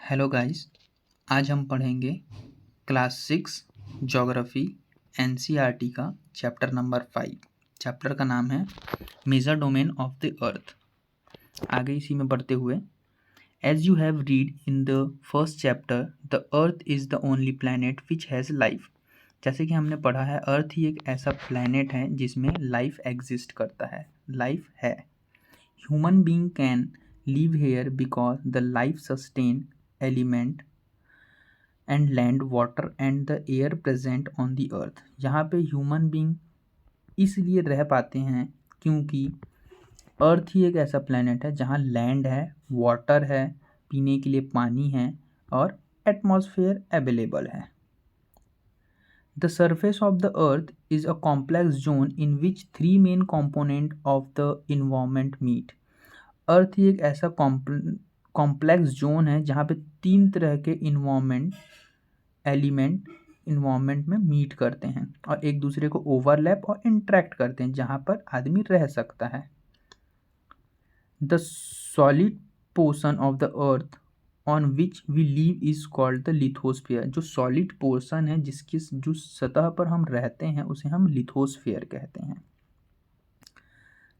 Hello guys. आज हम पढ़ेंगे क्लास 6 ज्योग्राफी एनसीईआरटी का चैप्टर नंबर 5। चैप्टर का नाम है major domain of the earth. आगे इसी में बढ़ते हुए, as you have read in the first chapter the earth is the only planet which has life. जैसे कि हमने पढ़ा है, अर्थ ही एक ऐसा प्लैनेट है जिसमें लाइफ एग्जिस्ट करता है, लाइफ है। Human being can live here because the life sustain element and land, water and the air present on the earth। यहाँ पे ह्यूमन बीइंग इसलिए रह पाते हैं क्योंकि अर्थ ही एक ऐसा प्लेनेट है जहाँ लैंड है, वाटर है, पीने के लिए पानी है और एटमॉस्फेयर अवेलेबल है। The surface of the earth is a complex zone in which three main components of the environment meet। अर्थ ही एक ऐसा कॉम्प्लेक्स जोन है जहाँ पे तीन तरह के इन्वायरमेंट में मीट करते हैं और एक दूसरे को ओवरलैप और इंटरेक्ट करते हैं, जहाँ पर आदमी रह सकता है। The solid portion of the earth on which we live is called the lithosphere. जो सॉलिड पोर्शन है जिसकी जो सतह पर हम रहते हैं उसे हम लिथोस्फीयर कहते हैं।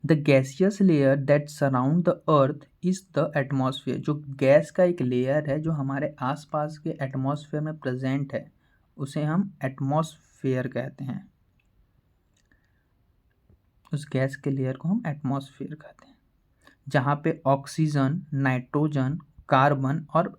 The gaseous layer that surround the earth is the atmosphere. जो गैस का एक लेयर है जो हमारे आसपास के एटमॉस्फेयर में प्रेजेंट है उसे हम एटमॉस्फेयर कहते हैं। उस गैस के लेयर को हम एटमॉस्फेयर कहते हैं, जहाँ पे ऑक्सीजन, नाइट्रोजन, कार्बन और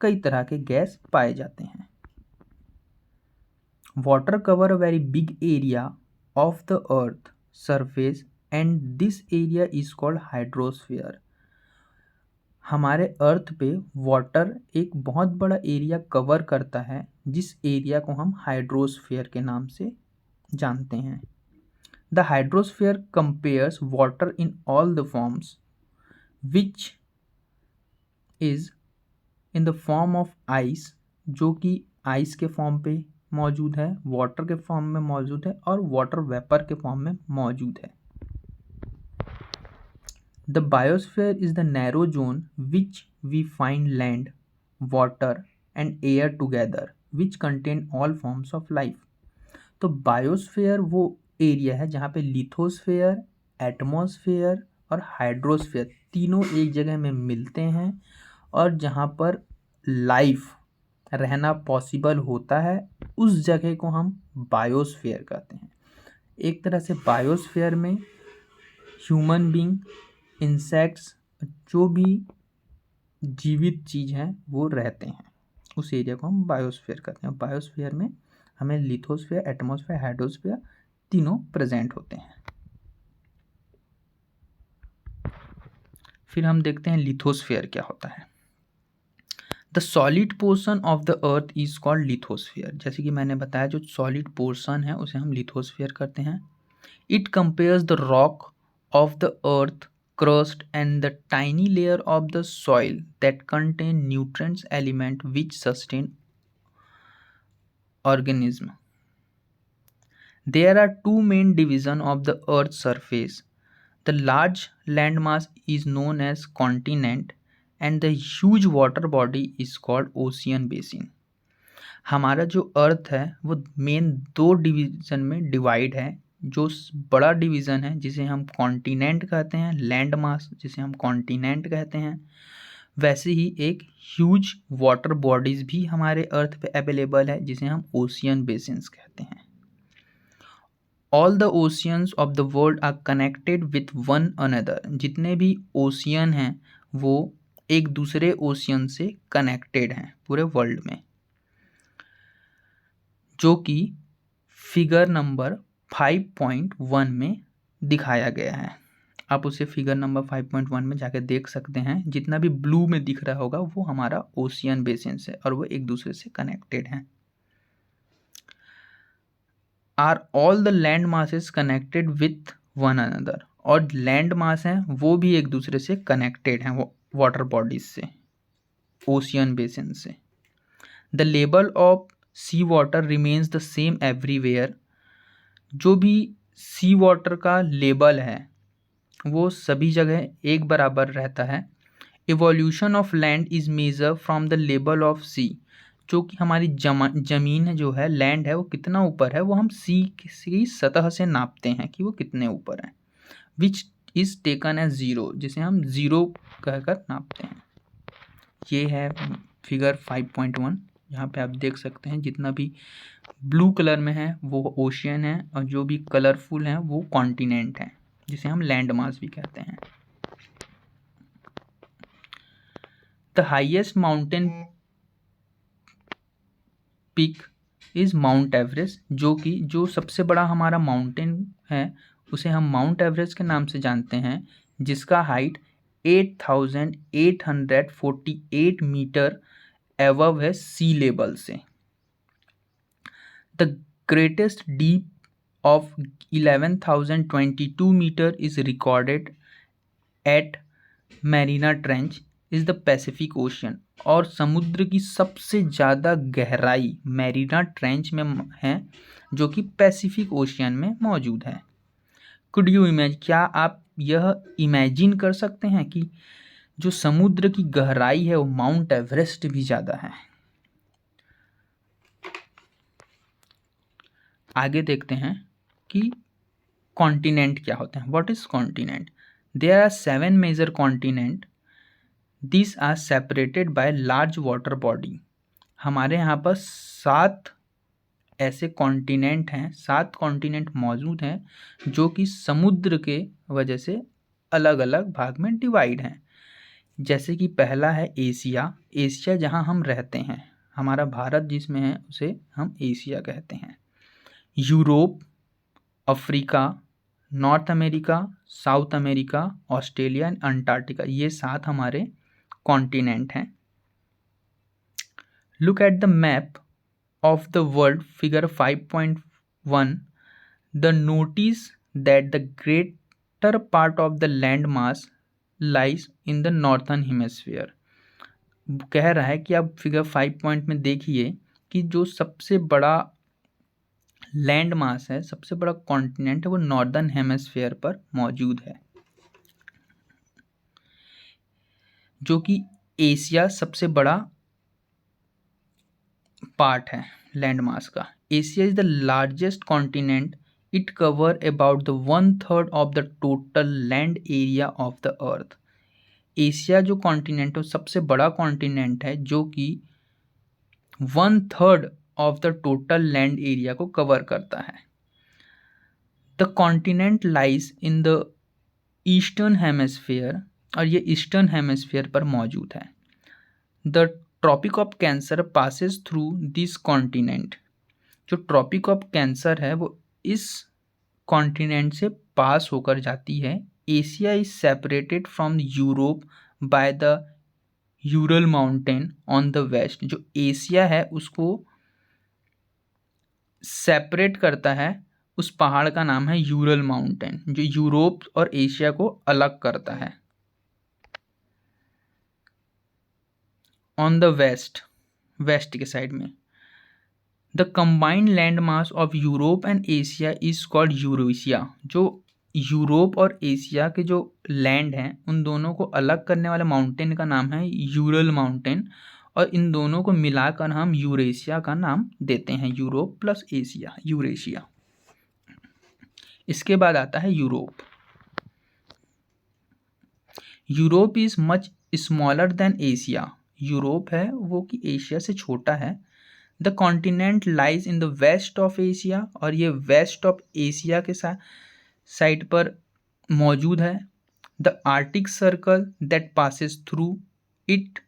कई तरह के गैस पाए जाते हैं। Water cover a very big area of the earth surface and this area is called hydrosphere. हमारे अर्थ पे वाटर एक बहुत बड़ा एरिया कवर करता है जिस एरिया को हम हाइड्रोस्फीयर के नाम से जानते हैं। The hydrosphere compares water in all the forms which is in the form of ice, जो कि आइस के फॉर्म पे मौजूद है, वाटर के फॉर्म में मौजूद है और वाटर वेपर के फॉर्म में मौजूद है। The biosphere is the narrow zone which we find land, water and air together, which contain all forms of life। तो बायोस्फेयर वो एरिया है जहाँ पे लिथोस्फेयर, एटमॉस्फेयर और हाइड्रोस्फेयर तीनों एक जगह में मिलते हैं और जहाँ पर लाइफ रहना पॉसिबल होता है, उस जगह को हम बायोस्फेयर कहते हैं। एक तरह से बायोस्फेयर में ह्यूमन बीइंग, इंसेक्ट्स, जो भी जीवित चीज़ हैं वो रहते हैं। उस एरिया को हम बायोस्फीयर कहते हैं। बायोस्फीयर में हमें लिथोस्फीयर, एटमॉस्फेयर, हाइड्रोस्फीयर तीनों प्रेजेंट होते हैं। फिर हम देखते हैं लिथोस्फीयर क्या होता है। The solid portion of the earth is called lithosphere. जैसे कि मैंने बताया, जो सॉलिड पोर्शन है उसे हम लिथोस्फीयर करते हैं। It compares the rock of the earth crust and the tiny layer of the soil that contain nutrients element which sustain organism। There are two main division of the earth's surface। The large landmass is known as continent and the huge water body is called ocean basin। हमारा जो अर्थ है वो main दो division में divide है। जो बड़ा division है जिसे हम कॉन्टिनेंट कहते हैं, लैंड मास जिसे हम कॉन्टिनेंट कहते हैं, वैसे ही एक ह्यूज वाटर बॉडीज़ भी हमारे अर्थ पे अवेलेबल है जिसे हम ओशियन बेसिन्स कहते हैं। All the oceans of the world are connected with one another. जितने भी ओशियन हैं वो एक दूसरे ओशियन से कनेक्टेड हैं पूरे वर्ल्ड में, जो कि फिगर नंबर 5.1 में दिखाया गया है। आप उसे फिगर नंबर 5.1 में जाके देख सकते हैं। जितना भी ब्लू में दिख रहा होगा वो हमारा ओशियन बेसिन है और वो एक दूसरे से कनेक्टेड हैं। Are all the land masses connected with one another. और लैंड मास हैं वो भी एक दूसरे से कनेक्टेड हैं वो वाटर बॉडीज से, ओशियन बेसिन से। The level of sea water remains the same everywhere. जो भी सी वाटर का लेवल है वो सभी जगह एक बराबर रहता है, evolution of land is measure from the level of sea, जो कि हमारी जमीन जो है, लैंड है, वो कितना ऊपर है, वो हम सी की सतह से नापते हैं कि वो कितने ऊपर है। Which is taken as zero, जिसे हम जीरो कहकर नापते हैं। ये है फिगर 5.1। यहाँ पे आप देख सकते हैं जितना भी ब्लू कलर में है वो ओशियन है, और जो भी कलरफुल है वो कॉन्टिनेंट है, जिसे हम लैंड मास भी कहते हैं। The highest mountain peak is mount Everest, जो सबसे बड़ा हमारा माउंटेन है उसे हम माउंट एवरेस्ट के नाम से जानते हैं, जिसका हाइट 8,848 मीटर एबव है सी लेवल से। The greatest deep of 11,022 meter is recorded at Mariana Trench is the Pacific Ocean, और समुद्र की सबसे ज़्यादा गहराई मैरीना ट्रेंच में है, जो कि पैसिफिक ओशियन में मौजूद है। कुड यू इमेजिन, क्या आप यह इमेजिन कर सकते हैं कि जो समुद्र की गहराई है वो माउंट एवरेस्ट भी ज़्यादा है। आगे देखते हैं कि कॉन्टिनेंट क्या होते हैं। What is continent? There are 7 major continent, this are separated by large water body. हमारे यहाँ पर 7 ऐसे कॉन्टिनेंट हैं, 7 कॉन्टिनेंट मौजूद हैं, जो कि समुद्र के वजह से अलग अलग भाग में डिवाइड हैं। जैसे कि पहला है एशिया, एशिया जहाँ हम रहते हैं, हमारा भारत जिसमें है उसे हम एशिया कहते हैं। Europe, Africa, north America, South America, Australia and Antarctica, ये 7 हमारे कॉन्टिनेंट हैं। Look at the map of the world, figure 5.1, the notice that the greater part of the land mass lies in the northern hemisphere. कह रहा है कि आप figure 5 में देखिए कि जो सबसे बड़ा लैंड मास है, सबसे बड़ा कॉन्टिनेंट है, वो नॉर्दर्न हेमिस्फीयर पर मौजूद है, जो कि एशिया सबसे बड़ा पार्ट है लैंड मास का। Asia is the largest continent, it cover about the 1/3 of the total land area of the earth. Asia जो कॉन्टिनेंट है सबसे बड़ा कॉन्टिनेंट है, जो कि 1/3 of the total land area को कवर करता है। The continent lies in the eastern hemisphere, और ये ईस्टर्न हेमिस्फीयर पर मौजूद है। The Tropic of Cancer passes through this continent, जो ट्रॉपिक ऑफ कैंसर है वो इस कॉन्टिनेंट से पास होकर जाती है। Asia is separated from Europe by the Ural mountain on the west, जो एशिया है उसको सेपरेट करता है, उस पहाड़ का नाम है यूरल माउंटेन, जो यूरोप और एशिया को अलग करता है। ऑन द वेस्ट, वेस्ट के साइड में, the combined land mass of Europe and Asia is called Eurasia, जो यूरोप और एशिया के जो लैंड हैं उन दोनों को अलग करने वाले माउंटेन का नाम है यूरल माउंटेन, और इन दोनों को मिलाकर हम यूरेशिया का नाम देते हैं, यूरोप प्लस एशिया, यूरेशिया। इसके बाद आता है Europe. Europe is much smaller than Asia, Europe है वो कि एशिया से छोटा है। The continent lies in the west of Asia, और ये वेस्ट ऑफ एशिया के साइड पर मौजूद है। The Arctic Circle that passes through it,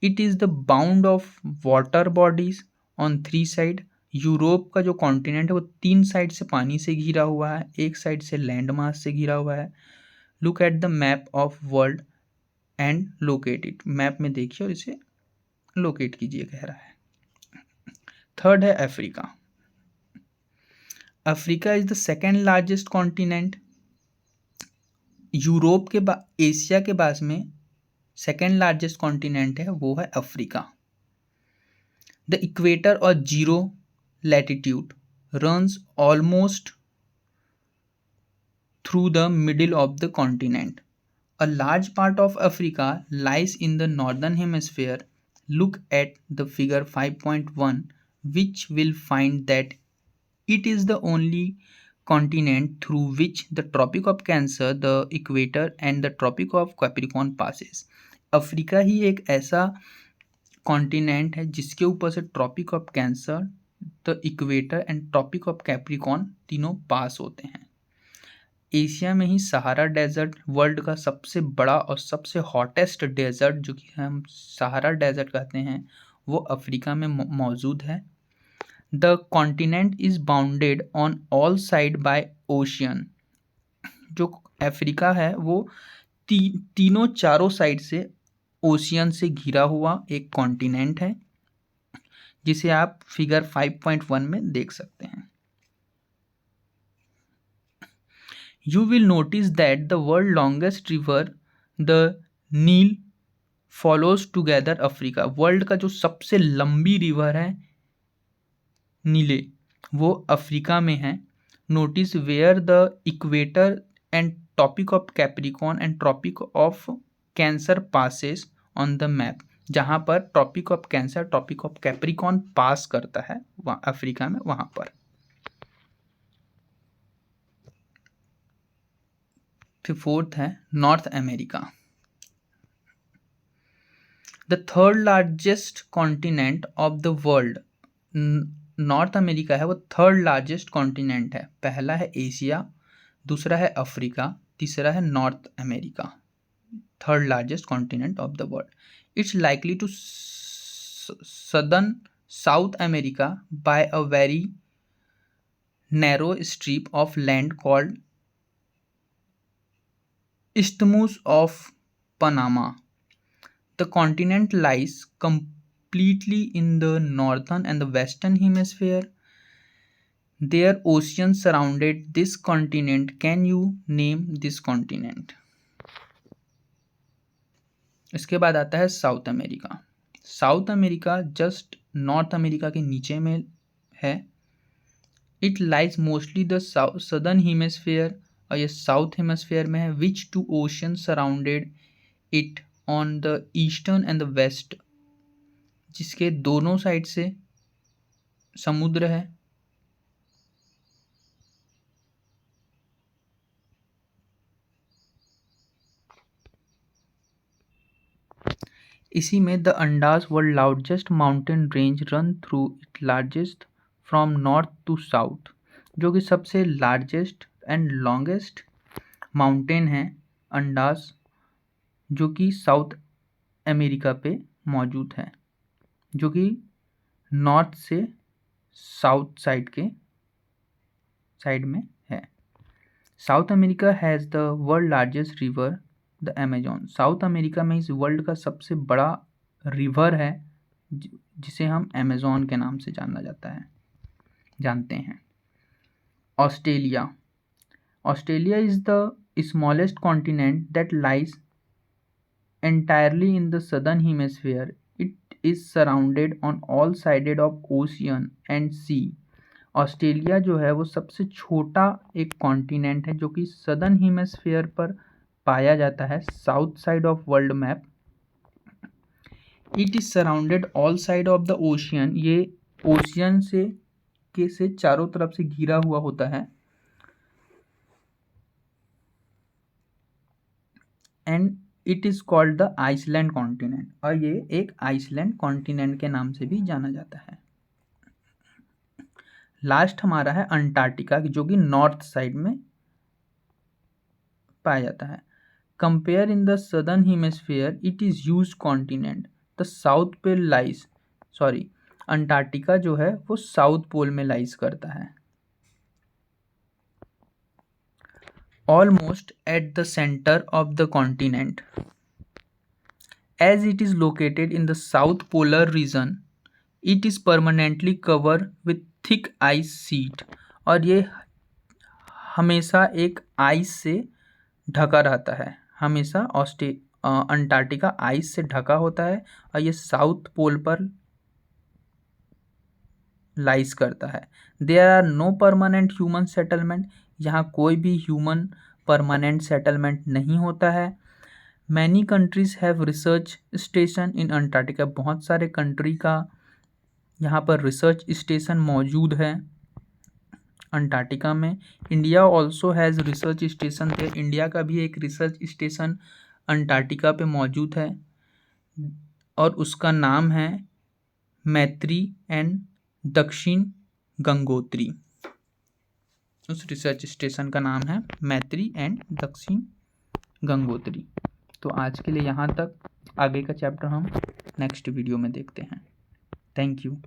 it is the bound of water bodies on 3 side. Europe का जो कॉन्टिनेंट है वो 3 साइड से पानी से घिरा हुआ है, एक साइड से लैंड मास से घिरा हुआ है। Look at the map of world and locate it, map में देखिए और इसे लोकेट कीजिए, कह रहा है। थर्ड है Africa. Africa is the second largest continent. Europe के बाद, एशिया के बाद में सेकेंड लार्जेस्ट कॉन्टिनेंट है वो है अफ्रीका। द इक्वेटर और zero latitude runs almost through the middle of the continent, A large part of Africa lies in the northern hemisphere. Look at the figure 5.1, which will find that it is the only continent through which the Tropic of Cancer, the Equator and the Tropic of Capricorn passes. Africa ही एक ऐसा continent है जिसके ऊपर से Tropic of Cancer, the equator and Tropic of Capricorn तीनों pass होते हैं। एशिया में ही सहारा डेजर्ट, वर्ल्ड का सबसे बड़ा और सबसे हॉटेस्ट डेजर्ट जो कि हम सहारा डेजर्ट कहते हैं, वो अफ्रीका में मौजूद है। The continent is bounded on all side by ocean. जो अफ्रीका है वो तीनों चारों साइड से ओशियन से घिरा हुआ एक कॉन्टिनेंट है, जिसे आप फिगर 5.1 में देख सकते हैं। You will notice that the world's longest river, the Nile, follows together Africa. World का जो सबसे लंबी रिवर है नीले, वो अफ्रीका में है। Notice where the equator and Tropic of Capricorn and Tropic of Cancer passes on the map. जहाँ पर Tropic of Cancer, Tropic of Capricorn pass करता है वहाँ अफ्रीका में, वहाँ पर। फिर फोर्थ है North America. The third largest continent of the world. North America है वो थर्ड लार्जेस्ट कॉन्टिनेंट है। पहला है एशिया, दूसरा है अफ्रीका, तीसरा है North America. Third largest continent of the world. It's likely to southern South America by a very narrow strip of land called Isthmus of Panama. The continent lies completely in the northern and the western hemisphere. Their oceans surrounded this continent. Can you name this continent? इसके बाद आता है South America. South America just North America के नीचे में है। It lies mostly the southern hemisphere, और ये साउथ हेमस्फेयर में है। Which two ocean surrounded it on the eastern and the west, जिसके दोनों साइड से समुद्र है। इसी में the Andes world largest mountain range run through it largest from north to south, जो कि सबसे लार्जेस्ट एंड लॉन्गेस्ट माउंटेन है अंडाज, जो कि साउथ अमेरिका पे मौजूद है, जो कि नॉर्थ से साउथ साइड के साइड में है। South America has the world largest river the Amazon. South America में इस वर्ल्ड का सबसे बड़ा रिवर है जिसे हम अमेजोन के नाम से जानते हैं। Australia. Australia is the smallest continent that lies entirely in the southern hemisphere. It is surrounded on all sides of ocean and sea. Australia जो है वो सबसे छोटा एक कॉन्टिनेंट है जो कि सदर्न हेमिस्फीयर पर पाया जाता है, south side of world map. It is surrounded all side of the ocean. ये ओशियन से चारों तरफ से घिरा हुआ होता है। And it is called the island continent, और ये एक आइसलैंड कॉन्टिनेंट के नाम से भी जाना जाता है। लास्ट हमारा है अंटार्कटिका, जो कि नॉर्थ साइड में पाया जाता है। Compare in the southern hemisphere it is huge continent the south पे लाइज, अंटार्कटिका जो है वो साउथ पोल में लाइज करता है, almost at the center of the continent. As it is located in the south polar region, it is permanently covered with thick ice sheet, और ये हमेशा एक आइस से ढका रहता है। हमेशा अंटार्कटिका आइस से ढका होता है और ये साउथ पोल पर लाइज करता है। There are no permanent human settlement, यहाँ कोई भी ह्यूमन परमानेंट सेटलमेंट नहीं होता है। Many countries have research station in Antarctica. बहुत सारे कंट्री का यहाँ पर रिसर्च स्टेशन मौजूद है अंटार्कटिका में। India also has research station थे। इंडिया का भी एक रिसर्च स्टेशन अंटार्कटिका पे मौजूद है और उसका नाम है मैत्री एंड दक्षिण गंगोत्री। उस रिसर्च स्टेशन का नाम है मैत्री एंड दक्षिण गंगोत्री। तो आज के लिए यहाँ तक। आगे का चैप्टर हम नेक्स्ट वीडियो में देखते हैं। Thank you.